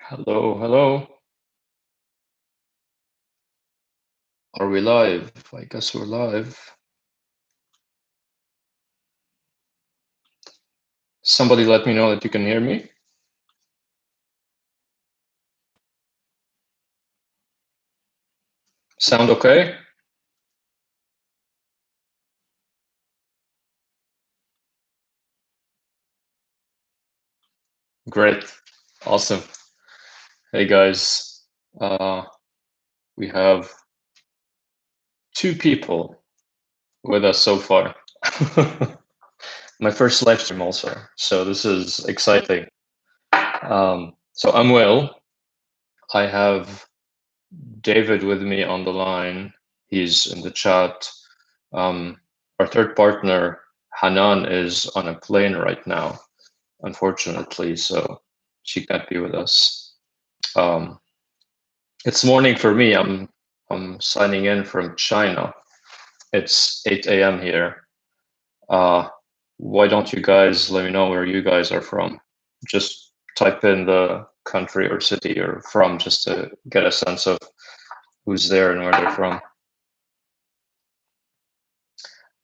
Hello, hello. Are we live? I guess we're live. Somebody let me know that you can hear me. Sound okay? Great. Awesome. Hey guys. We have two people with us so far. My first live stream also. So this is exciting. So I'm Will. I have David with me on the line. He's in the chat. Our third partner, Hanan, is on a plane right now, unfortunately, so she can't be with us. It's morning for me. I'm signing in from China. It's 8 a.m. here. Why don't you guys let me know where you guys are from? Just type in the country or city you're from just to get a sense of who's there and where they're from.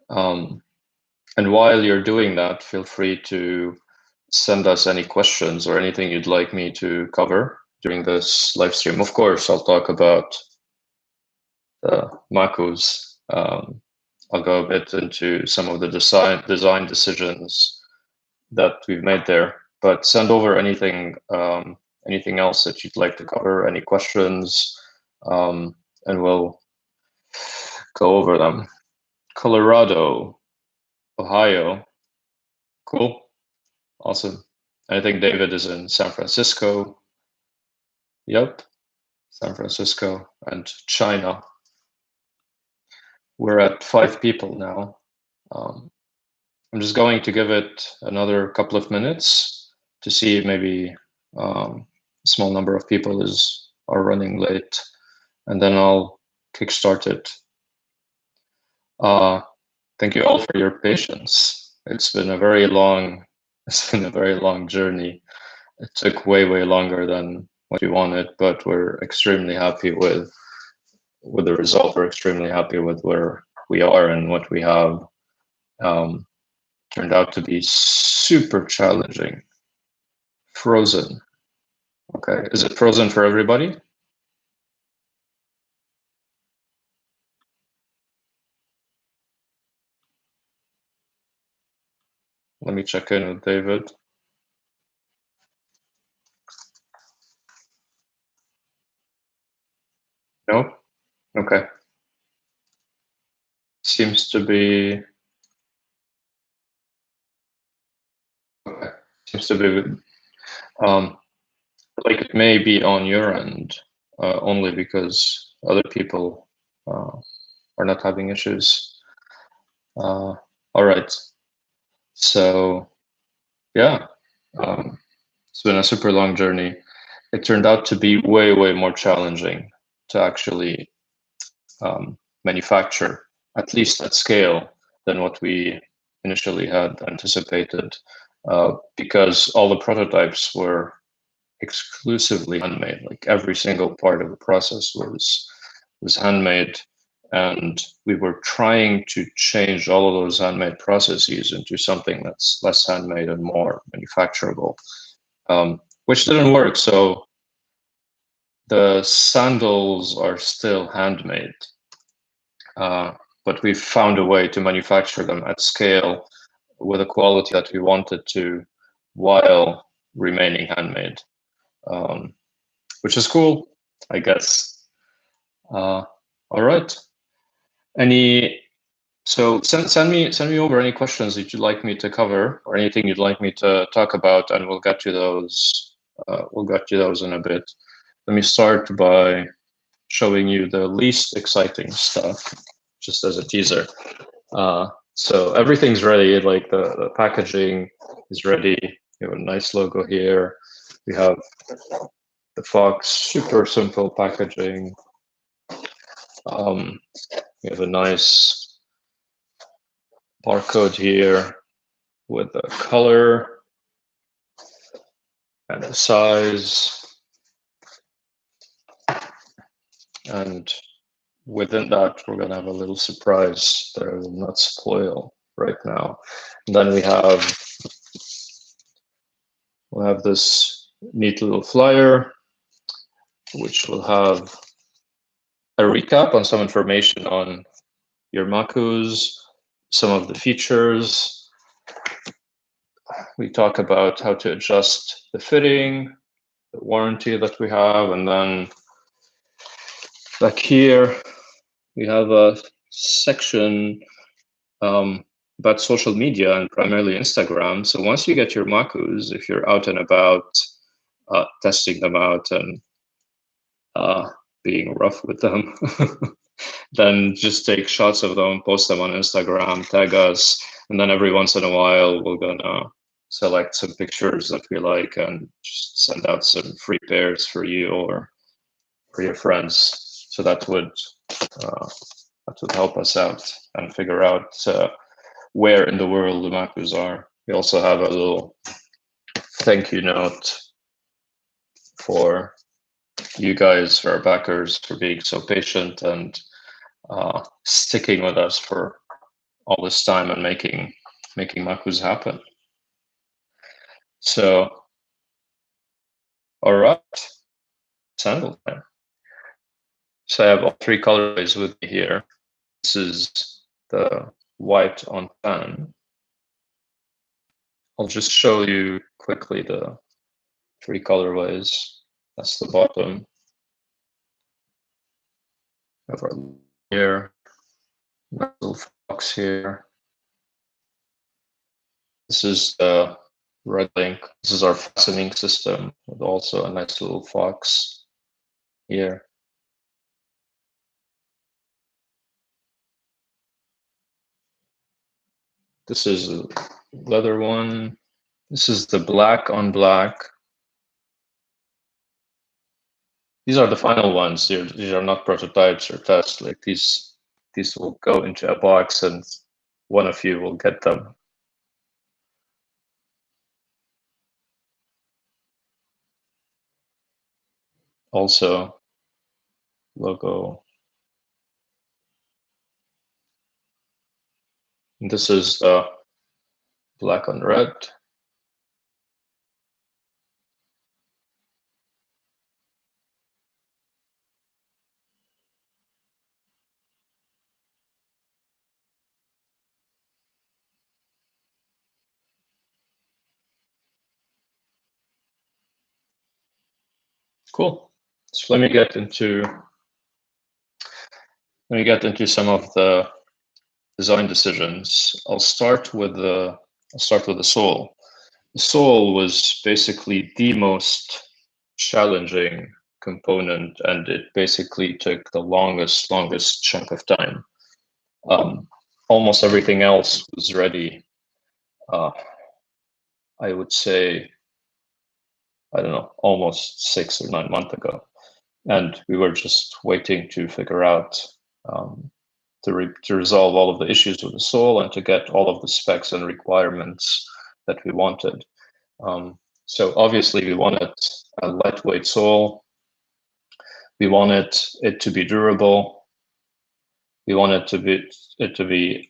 And while you're doing that, feel free to send us any questions or anything you'd like me to cover during this live stream. Of course, I'll talk about the Makus. I'll go a bit into some of the design decisions that we've made there. But send over anything else that you'd like to cover, any questions, and we'll go over them. Colorado, Ohio, cool. Awesome. I think David is in San Francisco. Yep, San Francisco and China. We're at 5 people now. I'm just going to give it another couple of minutes to see if maybe a small number of people are running late, and then I'll kickstart it. Thank you all for your patience. It's been a very long journey. It took way longer than what we wanted, but we're extremely happy with the result. We're extremely happy with where we are and what we have. Turned out to be super challenging. Frozen. Okay, is it frozen for everybody? Let me check in with David. No? Okay. Seems to be. Okay. Seems to be. Like it may be on your end, only because other people are not having issues. All right. So, yeah, it's been a super long journey. It turned out to be way more challenging to actually manufacture, at least at scale, than what we initially had anticipated, because all the prototypes were exclusively handmade. Like every single part of the process was handmade, and we were trying to change all of those handmade processes into something that's less handmade and more manufacturable, which didn't work. So the sandals are still handmade, but we've found a way to manufacture them at scale with a quality that we wanted to, while remaining handmade, which is cool, I guess. All right. So send me over any questions that you'd like me to cover or anything you'd like me to talk about, and we'll get to those. We'll get to those in a bit. Let me start by showing you the least exciting stuff, just as a teaser. So everything's ready. Like the packaging is ready. We have a nice logo here. We have the Fox, super simple packaging. We have a nice barcode here with the color and the size. And within that, we're going to have a little surprise that I will not spoil right now. And then we'll have this neat little flyer, which will have a recap on some information on your Makus, some of the features. We talk about how to adjust the fitting, the warranty that we have, and then back here we have a section about social media and primarily Instagram. So once you get your Makus, if you're out and about testing them out and being rough with them, then just take shots of them, post them on Instagram, tag us, and then every once in a while we're gonna select some pictures that we like and just send out some free pairs for you or for your friends. So that would help us out and figure out where in the world the Makus are. We also have a little thank you note for you guys, for our backers, for being so patient and sticking with us for all this time and making Makus happen. So, all right, sandal time. So I have all three colorways with me here. This is the white on tan. I'll just show you quickly the three colorways. That's the bottom. We have our here, little fox here. This is the red link. This is our fastening system with also a nice little fox here. This is a leather one. This is the black on black. These are the final ones. These are not prototypes or tests. Like these will go into a box and one of you will get them. Also, logo. And this is black on red. Cool. So let me get into some of the design decisions. I'll start with the sole. The sole was basically the most challenging component, and it basically took the longest chunk of time. Almost everything else was ready. I would say, I don't know, almost 6 or 9 months ago, and we were just waiting to figure out to resolve all of the issues with the sole and to get all of the specs and requirements that we wanted. So obviously we wanted a lightweight sole. We wanted it to be durable. We wanted it to be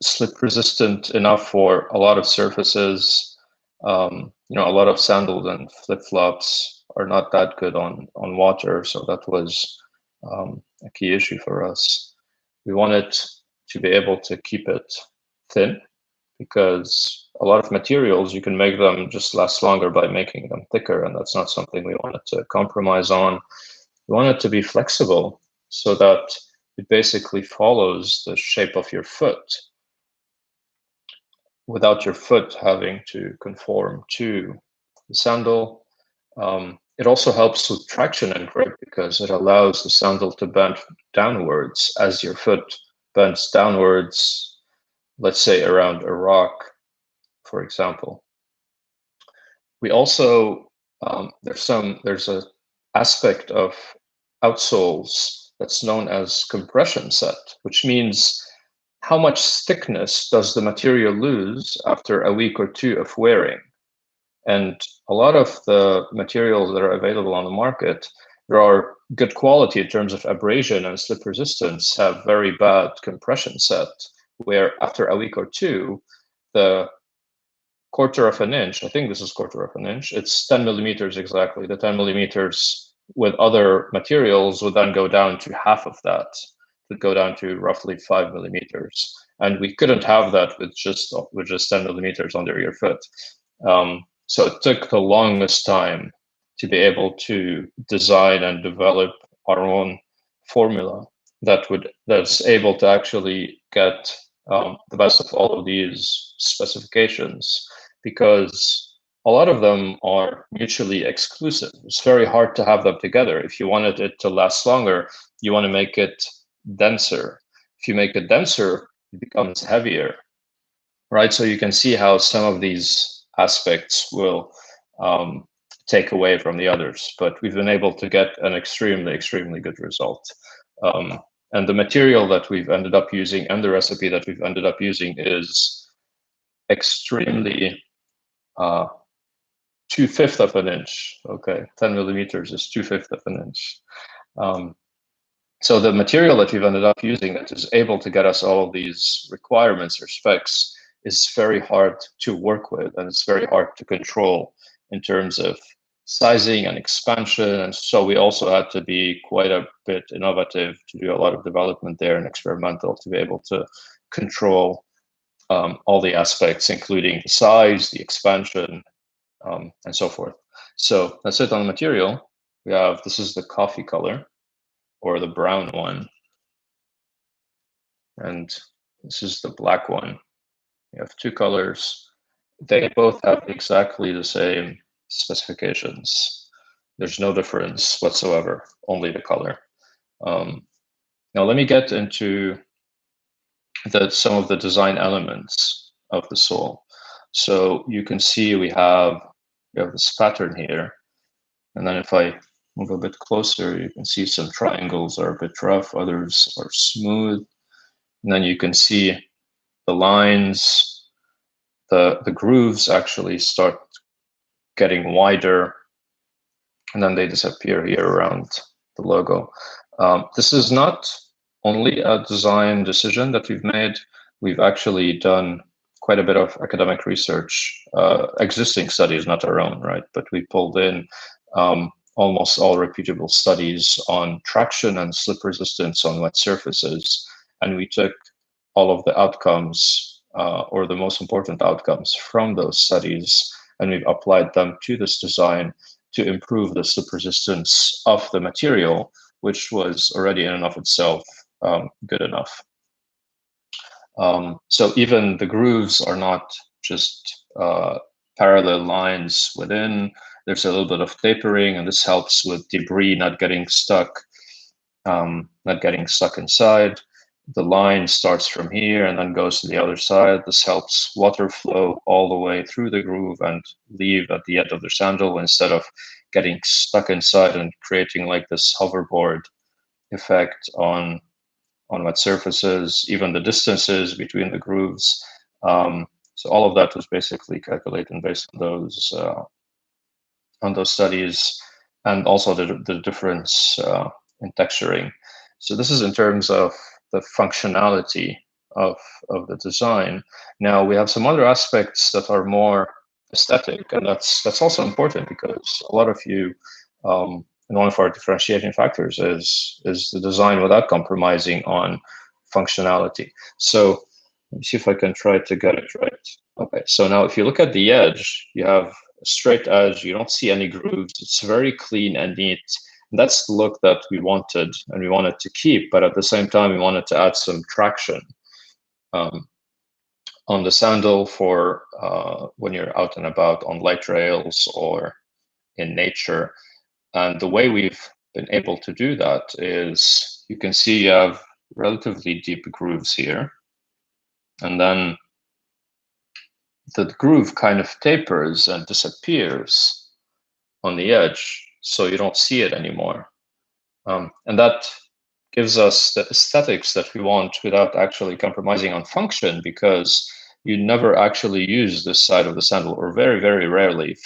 slip resistant enough for a lot of surfaces. You know, a lot of sandals and flip-flops are not that good on water, so that was a key issue for us. We wanted to be able to keep it thin, because a lot of materials, you can make them just last longer by making them thicker, and that's not something we wanted to compromise on. We want it to be flexible so that it basically follows the shape of your foot without your foot having to conform to the sandal. It also helps with traction and grip because it allows the sandal to bend downwards as your foot bends downwards, let's say around a rock, for example. We also, there's a aspect of outsoles that's known as compression set, which means how much thickness does the material lose after a week or two of wearing? And a lot of the materials that are available on the market, there are good quality in terms of abrasion and slip resistance, have very bad compression set, where after a week or two, the quarter of an inch, I think this is quarter of an inch, it's 10 millimeters exactly. The 10 millimeters with other materials would then go down to half of that, would go down to roughly 5 millimeters. And we couldn't have that with just 10 millimeters under your foot. So it took the longest time to be able to design and develop our own formula that's able to actually get the best of all of these specifications, because a lot of them are mutually exclusive. It's very hard to have them together. If you wanted it to last longer, you want to make it denser. If you make it denser, it becomes heavier, right? So you can see how some of these aspects will take away from the others, but we've been able to get an extremely, extremely good result. And the material that we've ended up using and the recipe that we've ended up using is extremely 2/5 of an inch. Okay, 10 millimeters is 2/5 of an inch. So the material that we've ended up using that is able to get us all of these requirements or specs is very hard to work with, and it's very hard to control in terms of sizing and expansion. And so we also had to be quite a bit innovative to do a lot of development there and experimental to be able to control all the aspects, including the size, the expansion, and so forth. So that's it on the material. We have, this is the coffee color, or the brown one. And this is the black one. You have two colors. They both have exactly the same specifications. There's no difference whatsoever, only the color. Now let me get into some of the design elements of the sole. So you can see we have this pattern here. And then if I move a bit closer, you can see some triangles are a bit rough, others are smooth. And then you can see the lines, the grooves actually start getting wider, and then they disappear here around the logo. This is not only a design decision that we've made. We've actually done quite a bit of academic research, existing studies, not our own, right? But we pulled in almost all reputable studies on traction and slip resistance on wet surfaces. And we took all of the outcomes, or the most important outcomes from those studies, and we've applied them to this design to improve the slip resistance of the material, which was already in and of itself good enough. So even the grooves are not just parallel lines within. There's a little bit of tapering, and this helps with debris not getting stuck inside. The line starts from here and then goes to the other side. This helps water flow all the way through the groove and leave at the end of the sandal, instead of getting stuck inside and creating like this hoverboard effect on wet surfaces, even the distances between the grooves. So all of that was basically calculated based on those studies, and also the difference in texturing. So this is in terms of the functionality of the design. Now we have some other aspects that are more aesthetic, and that's also important, because a lot of you, and one of our differentiating factors is the design without compromising on functionality. So let me see if I can try to get it right. Okay, so now if you look at the edge, you have a straight edge, you don't see any grooves, it's very clean and neat. And that's the look that we wanted, and we wanted to keep, but at the same time, we wanted to add some traction on the sandal for when you're out and about on light trails or in nature. And the way we've been able to do that is, you can see you have relatively deep grooves here, and then the groove kind of tapers and disappears on the edge, so you don't see it anymore. And that gives us the aesthetics that we want without actually compromising on function, because you never actually use this side of the sandal, or very, very rarely,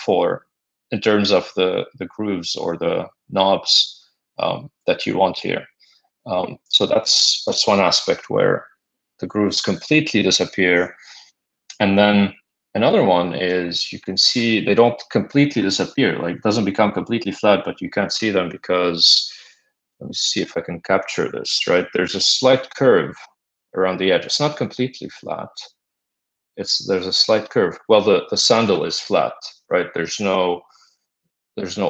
in terms of the grooves or the knobs that you want here. So that's one aspect where the grooves completely disappear. And then another one is you can see they don't completely disappear. Like, it doesn't become completely flat, but you can't see them because, let me see if I can capture this, right? There's a slight curve around the edge. It's not completely flat. There's a slight curve. Well, the sandal is flat, right? There's no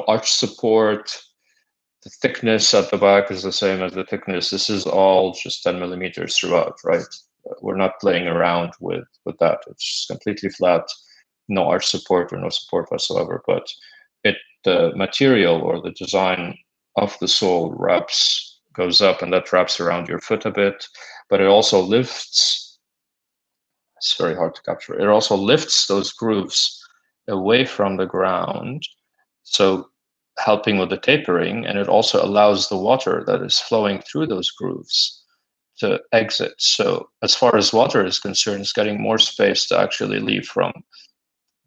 arch support. The thickness at the back is the same as the thickness. This is all just 10 millimeters throughout, right? We're not playing around with that. It's completely flat, no arch support or no support whatsoever. But the material or the design of the sole goes up, and that wraps around your foot a bit. But it also lifts. It's very hard to capture. It also lifts those grooves away from the ground, so helping with the tapering, and it also allows the water that is flowing through those grooves to exit. So as far as water is concerned, it's getting more space to actually leave from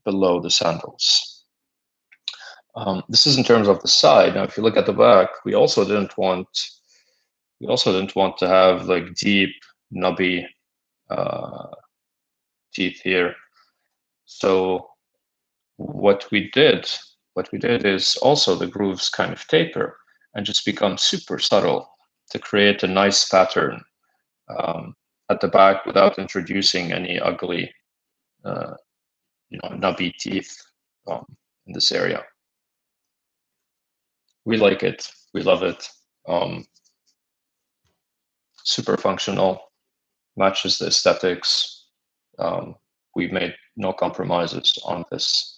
below the sandals. This is in terms of the side. Now, if you look at the back, we also didn't want to have like deep, knobby teeth here. So what we did is also the grooves kind of taper and just become super subtle to create a nice pattern at the back without introducing any ugly, knobby teeth in this area. We like it. We love it. Super functional, matches the aesthetics. We made no compromises on this.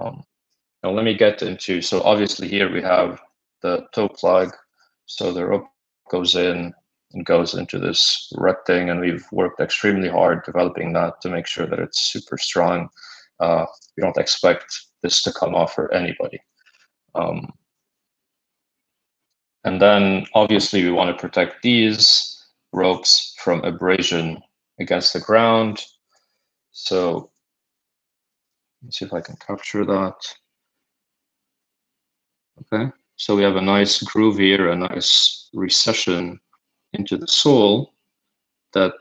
Now let me get into, so obviously here we have the toe plug. So the rope goes in and goes into this red thing, and we've worked extremely hard developing that to make sure that it's super strong. We don't expect this to come off for anybody. And then obviously we want to protect these ropes from abrasion against the ground. So let's see if I can capture that. Okay, so we have a nice groove here, a nice recession into the sole that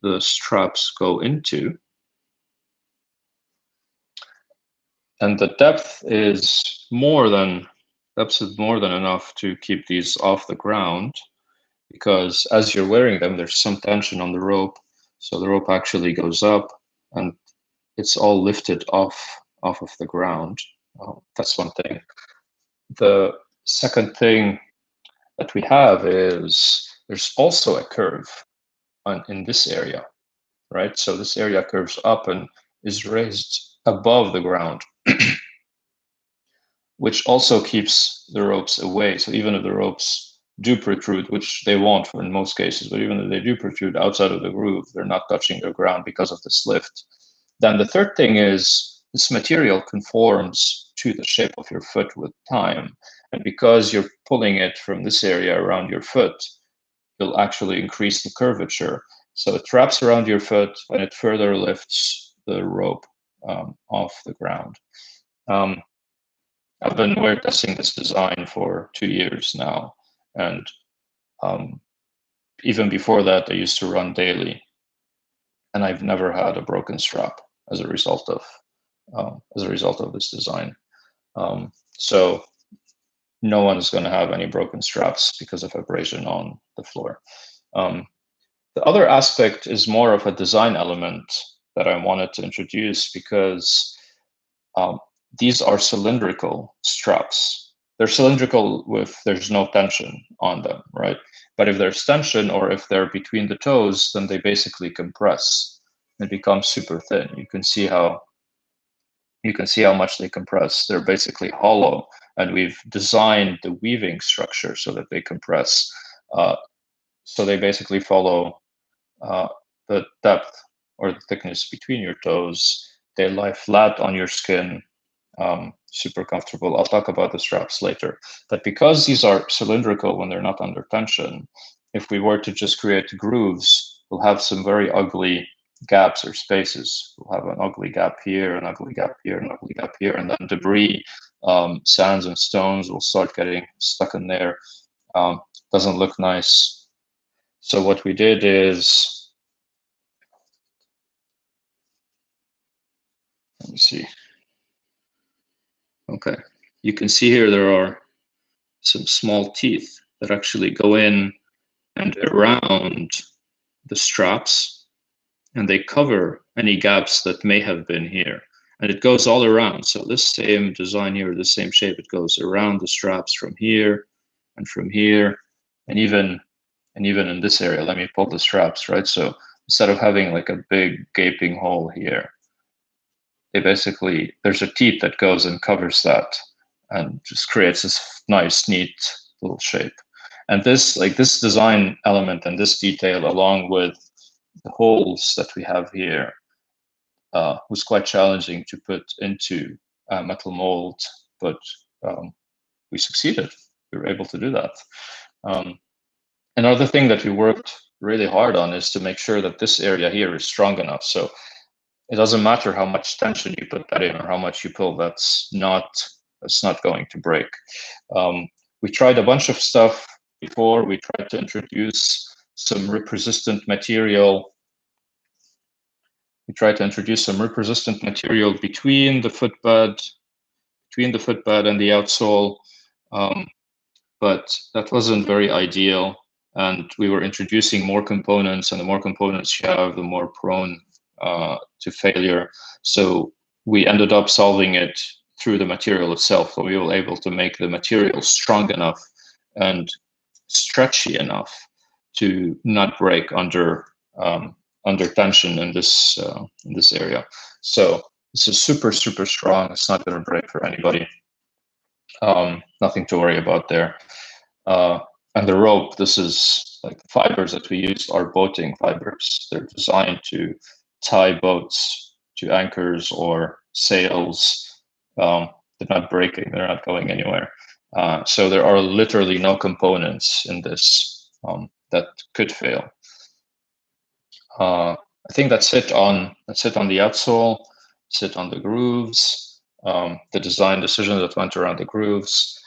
the straps go into. And the depth is more than enough to keep these off the ground, because as you're wearing them, there's some tension on the rope. So the rope actually goes up and it's all lifted off of the ground. That's one thing. The second thing that we have is there's also a curve in this area, right? So this area curves up and is raised above the ground, which also keeps the ropes away. So even if the ropes do protrude, which they won't in most cases, but even if they do protrude outside of the groove, they're not touching the ground because of this lift. Then the third thing is this material conforms to the shape of your foot with time. And because you're pulling it from this area around your foot, you'll actually increase the curvature. So it wraps around your foot and it further lifts the rope off the ground. I've been wear testing this design for 2 years now, and even before that, I used to run daily, and I've never had a broken strap as a result of this design. So no one is going to have any broken straps because of abrasion on the floor. The other aspect is more of a design element that I wanted to introduce, because these are cylindrical straps. They're cylindrical there's no tension on them, right? But if there's tension, or if they're between the toes, then they basically compress and become super thin. You can see how much they compress. They're basically hollow, and we've designed the weaving structure so that they compress. So they basically follow the depth or the thickness between your toes. They lie flat on your skin, super comfortable. I'll talk about the straps later. But because these are cylindrical when they're not under tension, if we were to just create grooves, we'll have some very ugly gaps or spaces. We'll have an ugly gap here, an ugly gap here, an ugly gap here, and then debris, sands and stones will start getting stuck in there. doesn't look nice. So what we did is, let me see. Okay, you can see here there are some small teeth that actually go in and around the straps, and they cover any gaps that may have been here. And it goes all around. So this same design here, the same shape, it goes around the straps from here and from here, and even in this area. Let me pull the straps, right? So instead of having like a big gaping hole here, they basically, there's a teeth that goes and covers that and just creates this nice, neat little shape. And this, like this design element and this detail, along with the holes that we have here, was quite challenging to put into metal mold, but we succeeded. We were able to do that. Another thing that we worked really hard on is to make sure that this area here is strong enough. So it doesn't matter how much tension you put that in or how much you pull, that's not going to break. We tried a bunch of stuff before. We tried to introduce some rip-resistant material. We tried to introduce some rip-resistant material between the footbed and the outsole, but that wasn't very ideal. And we were introducing more components, and the more components you have, the more prone to failure. So we ended up solving it through the material itself. So we were able to make the material strong enough and stretchy enough to not break under tension in this area. So this is super strong. It's not going to break for anybody. Nothing to worry about there. And the rope, this is like the fibers that we used are boating fibers. They're designed to tie boats to anchors or sails. They're not breaking, they're not going anywhere. So there are literally no components in this that could fail. I think that's it on the outsole, sit on the grooves, the design decisions that went around the grooves.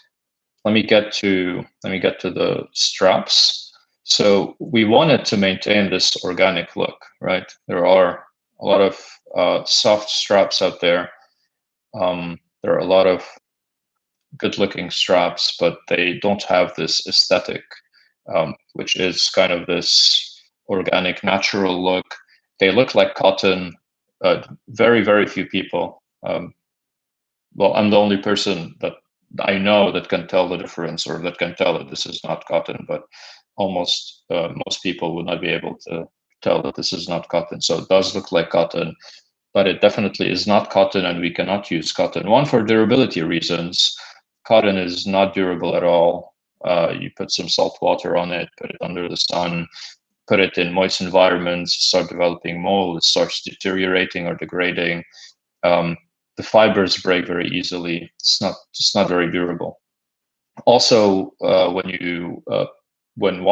Let me get to the straps. So we wanted to maintain this organic look, right? There are a lot of soft straps out there. There are a lot of good-looking straps, but they don't have this aesthetic, which is kind of this organic, natural look. They look like cotton. Very few people. Well, I'm the only person that I know that can tell the difference, or that can tell that this is not cotton, but almost most people would not be able to tell that this is not cotton. So it does look like cotton, but it definitely is not cotton, and we cannot use cotton. One, for durability reasons. Cotton is not durable at all. You put some salt water on it, put it under the sun, put it in moist environments, start developing mold, it starts deteriorating or degrading. The fibers break very easily. It's not very durable. Also, when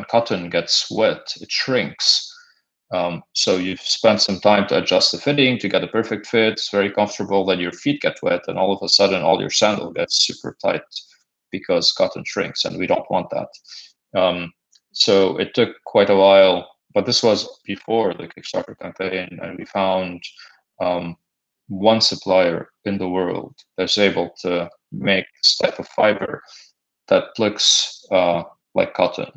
cotton gets wet, it shrinks. So you've spent some time to adjust the fitting to get a perfect fit. It's very comfortable. Then your feet get wet, and all of a sudden, all your sandal gets super tight because cotton shrinks, and we don't want that. So it took quite a while, but this was before the Kickstarter campaign, and we found one supplier in the world that's able to make this type of fiber that looks like cotton,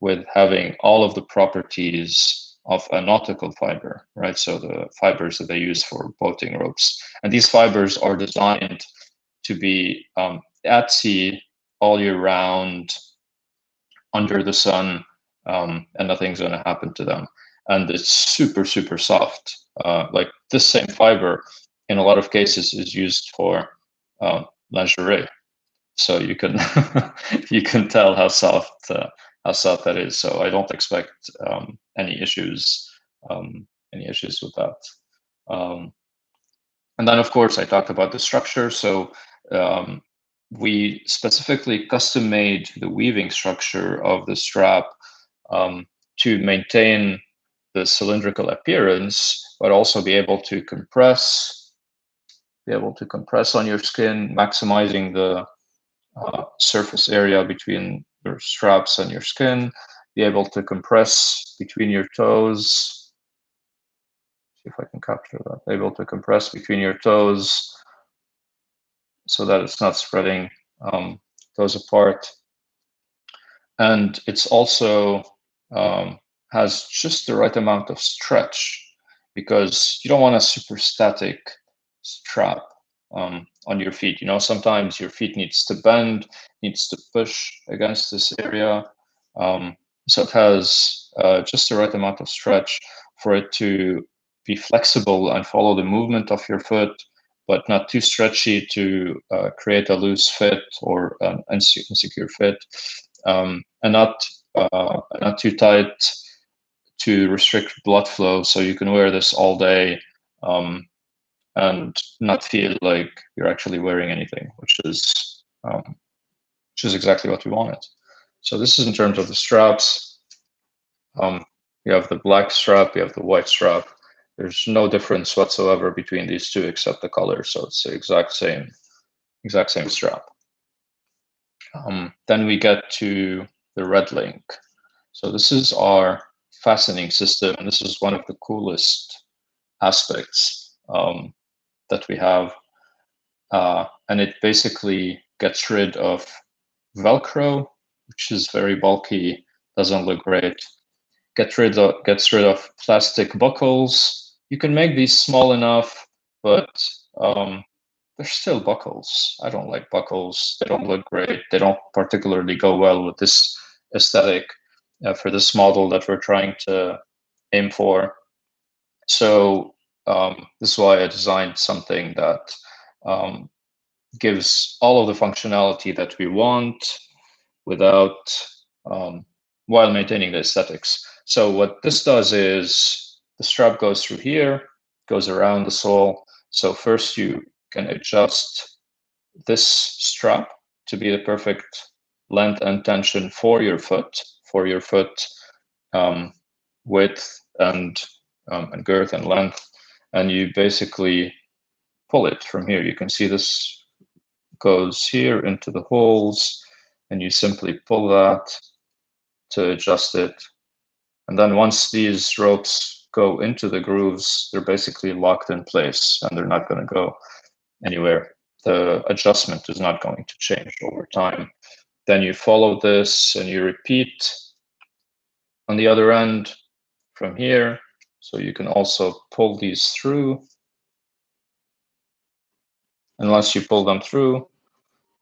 with having all of the properties of a nautical fiber, right? So the fibers that they use for boating ropes. And these fibers are designed to be at sea all year round, under the sun, and nothing's going to happen to them. And it's super soft. Like this same fiber, in a lot of cases, is used for lingerie. So you can you can tell how soft that is. So I don't expect any issues with that. And then, of course, I talked about the structure. So we specifically custom made the weaving structure of the strap to maintain the cylindrical appearance, but also be able to compress on your skin, maximizing the surface area between your straps and your skin, be able to compress between your toes. See if I can capture that. Able to compress between your toes so that it's not spreading toes apart. And it's also has just the right amount of stretch, because you don't want a super static strap on your feet. You know, sometimes your feet needs to bend, needs to push against this area. So it has just the right amount of stretch for it to be flexible and follow the movement of your foot, but not too stretchy to create a loose fit or an insecure fit, and not too tight to restrict blood flow. So you can wear this all day and not feel like you're actually wearing anything, which is exactly what we wanted. So this is in terms of the straps. You have the black strap, you have the white strap. There's no difference whatsoever between these two except the color. So it's the exact same strap. Then we get to the Red Link. So this is our fastening system, and this is one of the coolest aspects that we have. And it basically gets rid of Velcro, which is very bulky, doesn't look great. Gets rid of plastic buckles. You can make these small enough, but they're still buckles. I don't like buckles. They don't look great. They don't particularly go well with this aesthetic for this model that we're trying to aim for. So this is why I designed something that gives all of the functionality that we want without while maintaining the aesthetics. So what this does is the strap goes through here, goes around the sole. So first you can adjust this strap to be the perfect length and tension for your foot width and girth and length. And you basically pull it from here. You can see this goes here into the holes, and you simply pull that to adjust it. And then once these ropes go into the grooves, they're basically locked in place and they're not going to go anywhere. The adjustment is not going to change over time. Then you follow this and you repeat on the other end from here. So you can also pull these through. And once you pull them through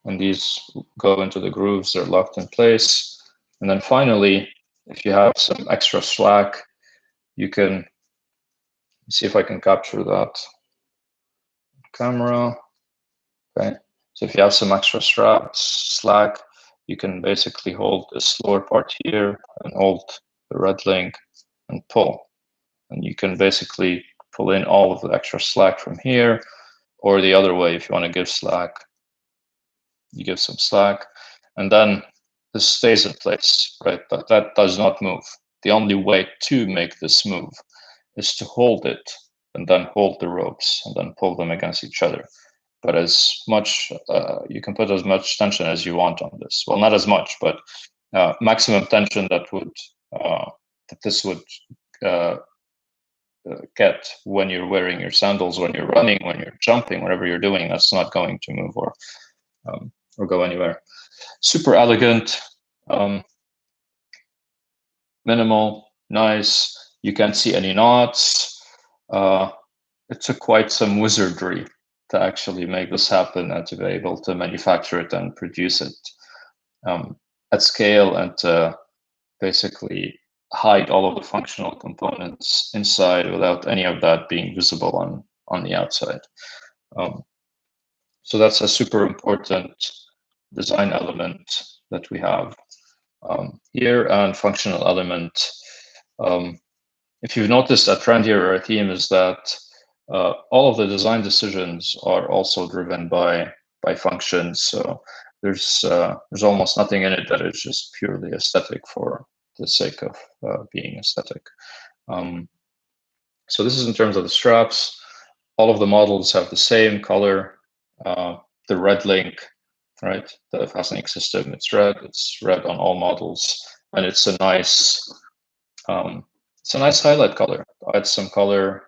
and these go into the grooves, they're locked in place. And then finally, if you have some extra slack, you can see if I can capture that camera. Okay, so if you have some extra slack, you can basically hold this lower part here and hold the red link and pull. And you can basically pull in all of the extra slack from here, or the other way, if you want to give slack, you give some slack, and then this stays in place, right? But that does not move. The only way to make this move is to hold it and then hold the ropes and then pull them against each other. But as much, you can put as much tension as you want on this. Well, not as much, but maximum tension that this would get when you're wearing your sandals, when you're running, when you're jumping, whatever you're doing, that's not going to move or go anywhere. Super elegant, minimal, nice. You can't see any knots. It took quite some wizardry to actually make this happen and to be able to manufacture it and produce it at scale, and to basically hide all of the functional components inside without any of that being visible on the outside. So that's a super important design element that we have here, and functional element. If you've noticed, a trend here or a theme is that all of the design decisions are also driven by functions. So there's almost nothing in it that is just purely aesthetic for the sake of being aesthetic. So this is in terms of the straps. All of the models have the same color. The red link right? The fastening system, it's red on all models, and it's a nice highlight color. Add some color,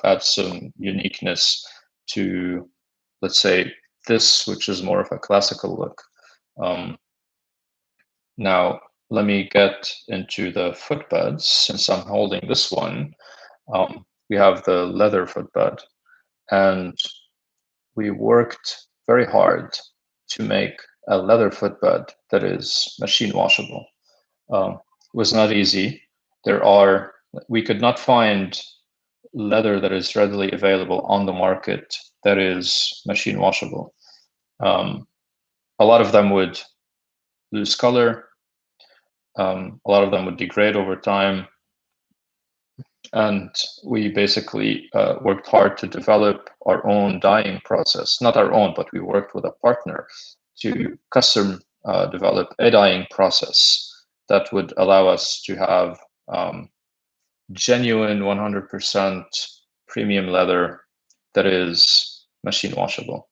add some uniqueness to, let's say, this, which is more of a classical look. Now, let me get into the footbeds. Since I'm holding this one, we have the leather footbed, and we worked very hard to make a leather footbed that is machine washable. It was not easy. We could not find leather that is readily available on the market that is machine washable. A lot of them would lose color. A lot of them would degrade over time. And we basically worked hard to develop our own dyeing process. Not our own, but we worked with a partner to custom develop a dyeing process that would allow us to have genuine 100% premium leather that is machine washable.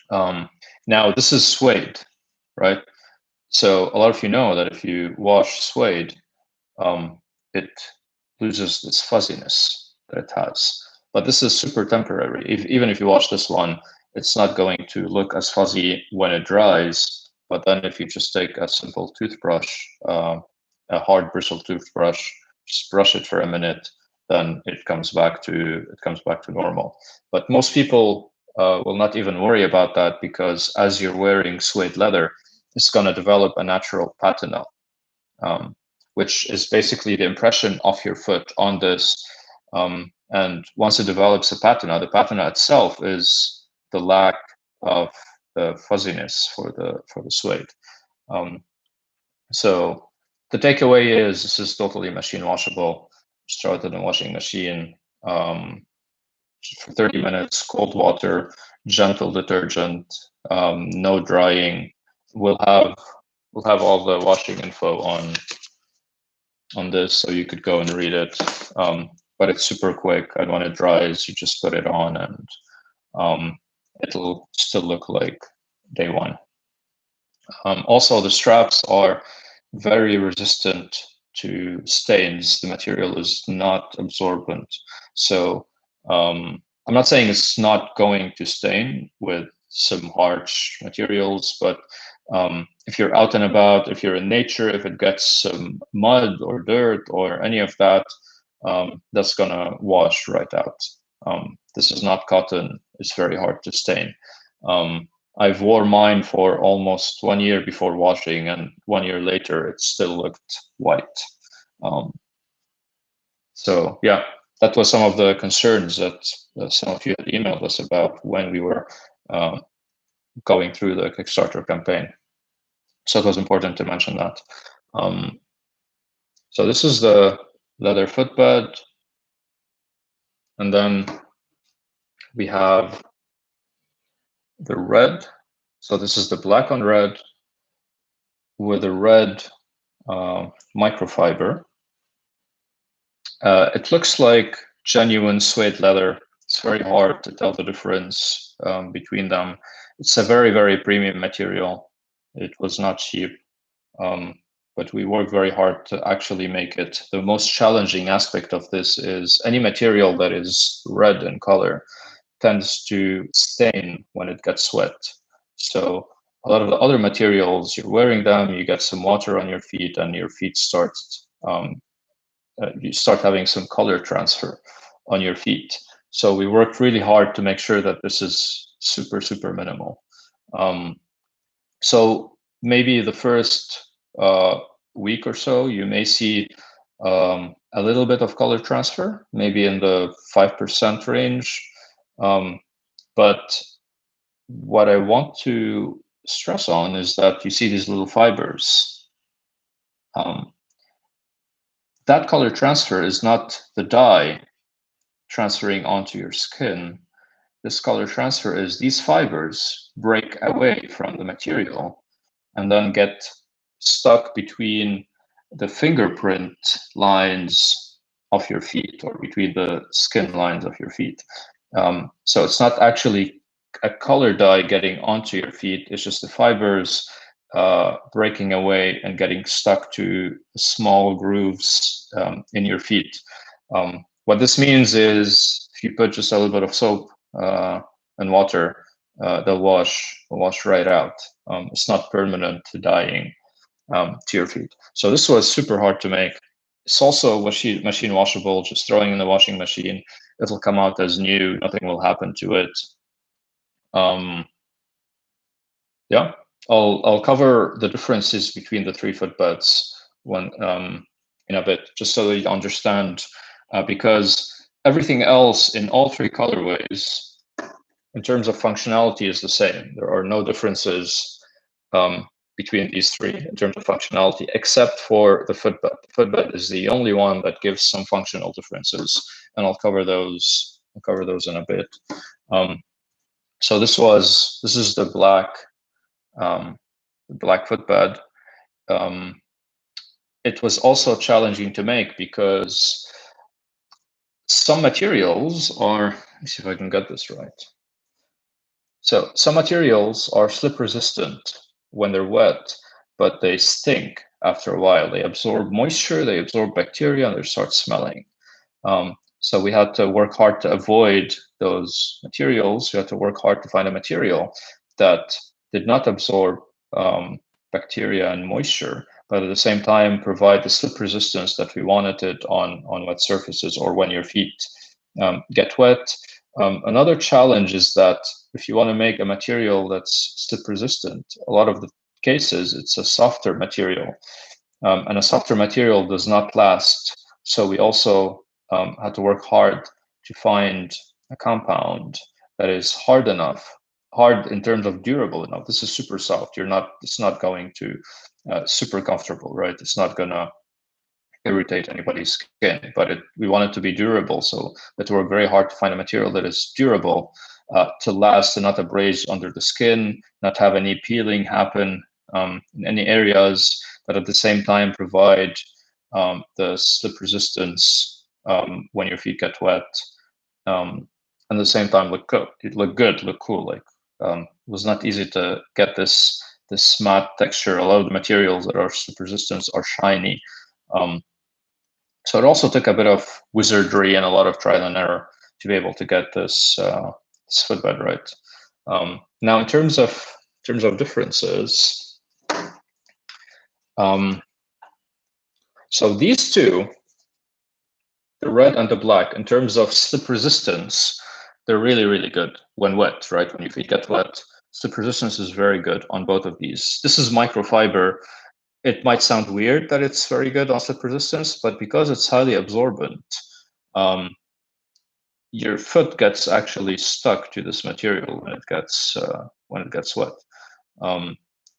Now, this is suede, right? So a lot of you know that if you wash suede, it loses its fuzziness that it has. But this is super temporary. Even if you wash this one, it's not going to look as fuzzy when it dries. But then if you just take a simple toothbrush, a hard bristle toothbrush, just brush it for a minute, then it comes back to normal. But most people will not even worry about that, because as you're wearing suede leather, it's going to develop a natural patina, which is basically the impression of your foot on this. And once it develops a patina, the patina itself is the lack of the fuzziness for the suede. So the takeaway is this is totally machine washable. Started in a washing machine for 30 minutes, cold water, gentle detergent, no drying. We'll have all the washing info on this, so you could go and read it. But it's super quick, and when it dries, you just put it on, and it'll still look like day one. Also, the straps are very resistant to stains. The material is not absorbent. So I'm not saying it's not going to stain with some harsh materials, but if you're out and about, if you're in nature, if it gets some mud or dirt or any of that, that's gonna wash right out. This is not cotton. It's very hard to stain. I've wore mine for almost 1 year before washing, and 1 year later, it still looked white. So yeah, that was some of the concerns that some of you had emailed us about when we were going through the Kickstarter campaign. So it was important to mention that. So this is the leather footbed. And then we have the red. So this is the black on red with a red microfiber. It looks like genuine suede leather. It's very hard to tell the difference between them. It's a very, very premium material. It was not cheap, but we worked very hard to actually make it. The most challenging aspect of this is any material that is red in color tends to stain when it gets wet. So a lot of the other materials, you're wearing them, you get some water on your feet, and your feet start you start having some color transfer on your feet. So we worked really hard to make sure that this is super, super minimal. So maybe the first week or so, you may see a little bit of color transfer, maybe in the 5% range. But what I want to stress on is that you see these little fibers. That color transfer is not the dye transferring onto your skin. This color transfer is these fibers break away from the material and then get stuck between the fingerprint lines of your feet or between the skin lines of your feet. So it's not actually a color dye getting onto your feet. It's just the fibers breaking away and getting stuck to small grooves in your feet. What this means is if you put just a little bit of soap and water, they'll wash right out. It's not permanent dyeing to your feet. So this was super hard to make. It's also machine washable, just throwing in the washing machine. It'll come out as new, nothing will happen to it. Yeah, I'll cover the differences between the 3 footbeds when in a bit, just so that you understand, because everything else in all 3 colorways, in terms of functionality, is the same. There are no differences between these 3 in terms of functionality, except for the footbed. The footbed is the only one that gives some functional differences, and I'll cover those. I'll cover those in a bit. So this is the black footbed. It was also challenging to make because some materials are. Let me see if I can get this right. So some materials are slip resistant when they're wet, but they stink after a while. They absorb moisture, they absorb bacteria, and they start smelling. So we had to work hard to avoid those materials. We had to work hard to find a material that did not absorb bacteria and moisture, but at the same time provide the slip resistance that we wanted it on wet surfaces or when your feet get wet. Another challenge is that if you want to make a material that's slip resistant, a lot of the cases it's a softer material, and a softer material does not last. So we also had to work hard to find a compound that is hard enough, hard in terms of durable enough. This is super soft. It's not going to super comfortable, right? It's not gonna irritate anybody's skin, but we want it to be durable. So we had to work very hard to find a material that is durable, to last and not abrade under the skin, not have any peeling happen in any areas, but at the same time provide the slip resistance when your feet get wet, and at the same time look good, look cool. Like it was not easy to get this matte texture. A lot of the materials that are slip resistant are shiny. So it also took a bit of wizardry and a lot of trial and error to be able to get this footbed right. Now, in terms of differences, so these 2, the red and the black, in terms of slip resistance, they're really, really good when wet, right? When your feet get wet, slip resistance is very good on both of these. This is microfiber. It might sound weird that it's very good on slip resistance, but because it's highly absorbent, your foot gets actually stuck to this material when it gets wet.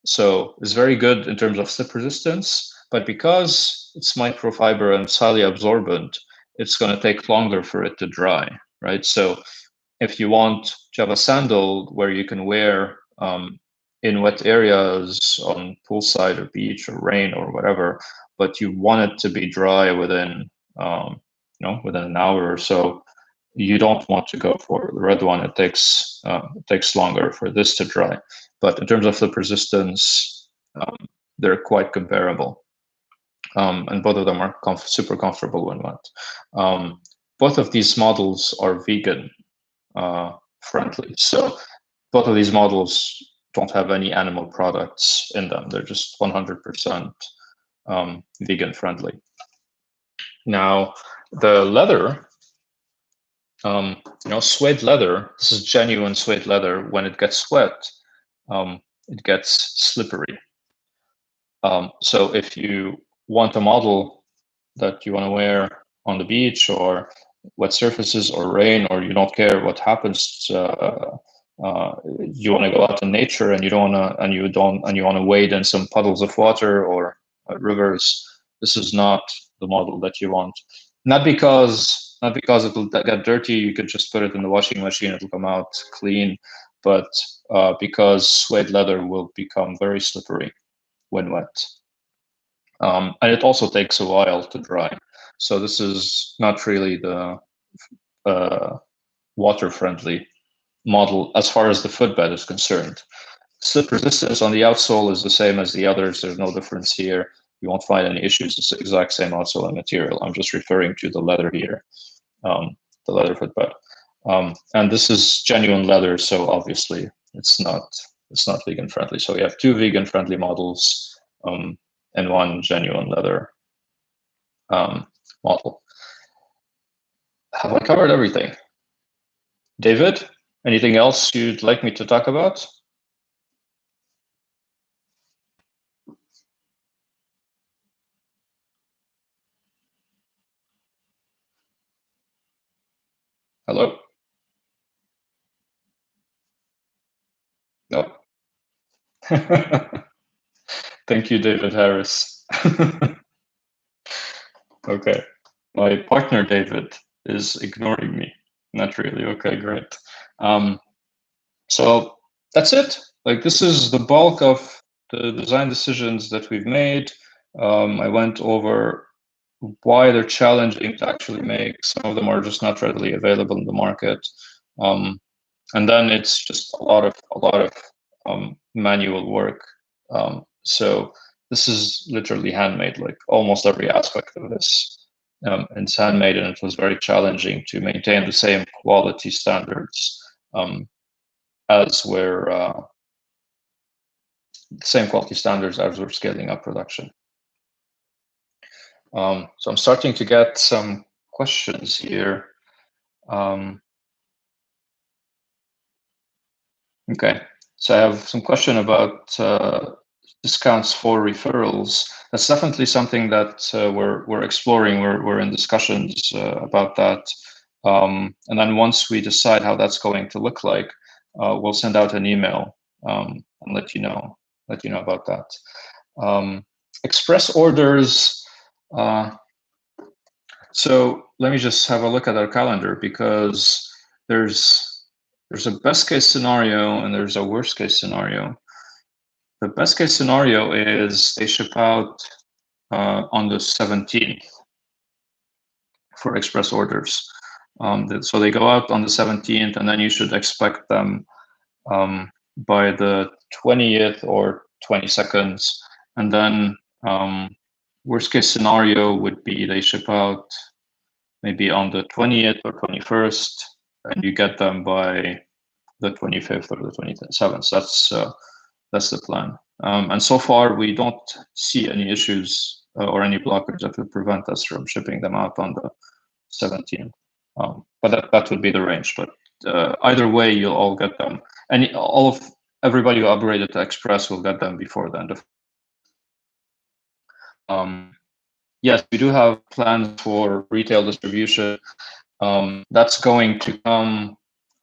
So it's very good in terms of slip resistance, but because it's microfiber and it's highly absorbent, it's going to take longer for it to dry, right? So if you want to have a sandal where you can wear in wet areas on poolside or beach or rain or whatever, but you want it to be dry within within an hour or so, you don't want to go for the red one. It takes longer for this to dry. But in terms of slip resistance, they're quite comparable, and both of them are super comfortable when wet. Both of these models are vegan friendly, so both of these models don't have any animal products in them. They're just 100% vegan friendly. Now, the leather, suede leather, this is genuine suede leather. When it gets wet, it gets slippery. So if you want a model that you want to wear on the beach or wet surfaces or rain, or you don't care what happens, you want to go out in nature and you want to wade in some puddles of water or rivers, this is not the model that you want. Not because it will get dirty, you could just put it in the washing machine, it'll come out clean, but because suede leather will become very slippery when wet. And it also takes a while to dry. So this is not really the water-friendly model as far as the footbed is concerned. Slip resistance on the outsole is the same as the others. There's no difference here. You won't find any issues. It's the exact same outsole and material. I'm just referring to the leather here, the leather footbed. And this is genuine leather, so obviously it's not vegan friendly. So we have 2 vegan friendly models and 1 genuine leather model. Have I covered everything? David, anything else you'd like me to talk about? Hello? No. Thank you, David Harris. Okay. My partner, David, is ignoring me. Not really. Okay, great. So that's it. Like, this is the bulk of the design decisions that we've made. I went over why they're challenging to actually make. Some of them are just not readily available in the market. And then it's just a lot of manual work. So this is literally handmade, like almost every aspect of this. It's handmade, and it was very challenging to maintain the same quality standards as we're the same quality standards as we're scaling up production. So I'm starting to get some questions here. Okay, so I have some question about discounts for referrals. That's definitely something that we're exploring. We're in discussions about that. And then once we decide how that's going to look like, we'll send out an email and let you know about that. Express orders. So let me just have a look at our calendar, because there's a best case scenario and there's a worst case scenario. The best case scenario is they ship out on the 17th for express orders. So they go out on the 17th, and then you should expect them by the 20th or 22nd. And then worst case scenario would be they ship out maybe on the 20th or 21st, and you get them by the 25th or the 27th. That's the plan. And so far, we don't see any issues or any blockers that would prevent us from shipping them out on the 17th. But that would be the range. But either way, you'll all get them. And everybody who upgraded to Express will get them before the end of. Yes, we do have plans for retail distribution. That's going to come.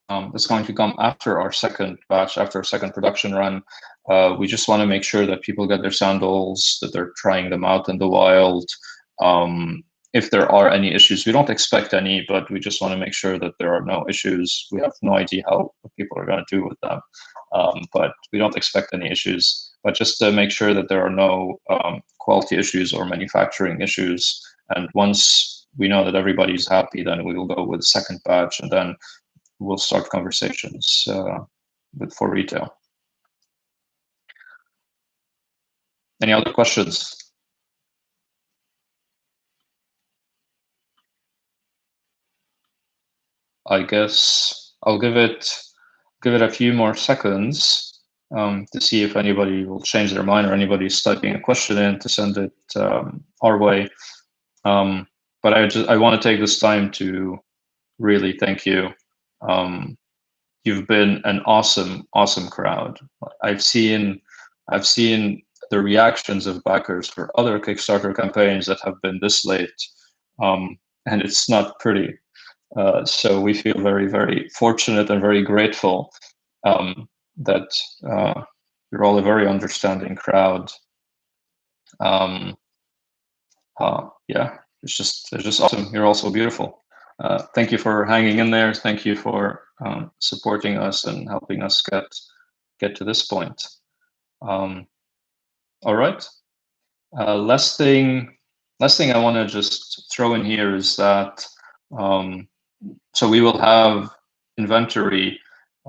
That's going to come after our second batch, after our second production run. We just want to make sure that people get their sandals, that they're trying them out in the wild. If there are any issues, we don't expect any, but we just want to make sure that there are no issues. We have no idea what people are going to do with them, but we don't expect any issues. But just to make sure that there are no quality issues or manufacturing issues. And once we know that everybody's happy, then we will go with the second batch, and then we'll start conversations for retail. Any other questions? I guess I'll give it a few more seconds to see if anybody will change their mind or anybody's typing a question in to send it our way. But I want to take this time to really thank you. You've been an awesome crowd. I've seen the reactions of backers for other Kickstarter campaigns that have been this late, and it's not pretty. So we feel very fortunate and very grateful that you're all a very understanding crowd. Yeah, it's just awesome. You're also beautiful. Thank you for hanging in there. Thank you for supporting us and helping us get to this point. All right. Last thing I want to just throw in here is that so we will have inventory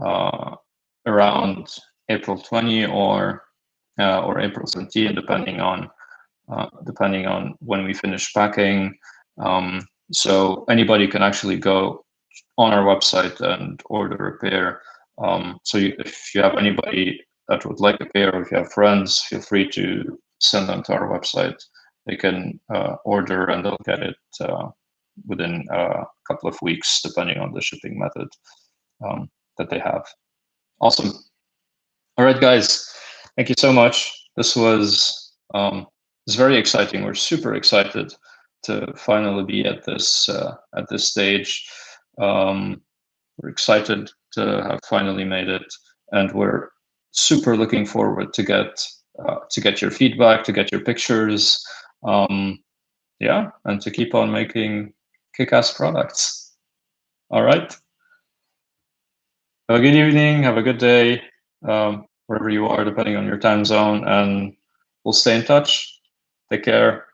around April 20 or April 17, depending on when we finish packing. So anybody can actually go on our website and order a pair. So if you have anybody that would like a pair, or if you have friends, feel free to send them to our website. They can order and they'll get it within a couple of weeks, depending on the shipping method that they have. Awesome. All right, guys, thank you so much. This was very exciting. We're super excited to finally be at this stage. We're excited to have finally made it, and we're super looking forward to get your feedback, to get your pictures, yeah, and to keep on making kick-ass products. All right. Have a good evening. Have a good day, wherever you are, depending on your time zone, and we'll stay in touch. Take care.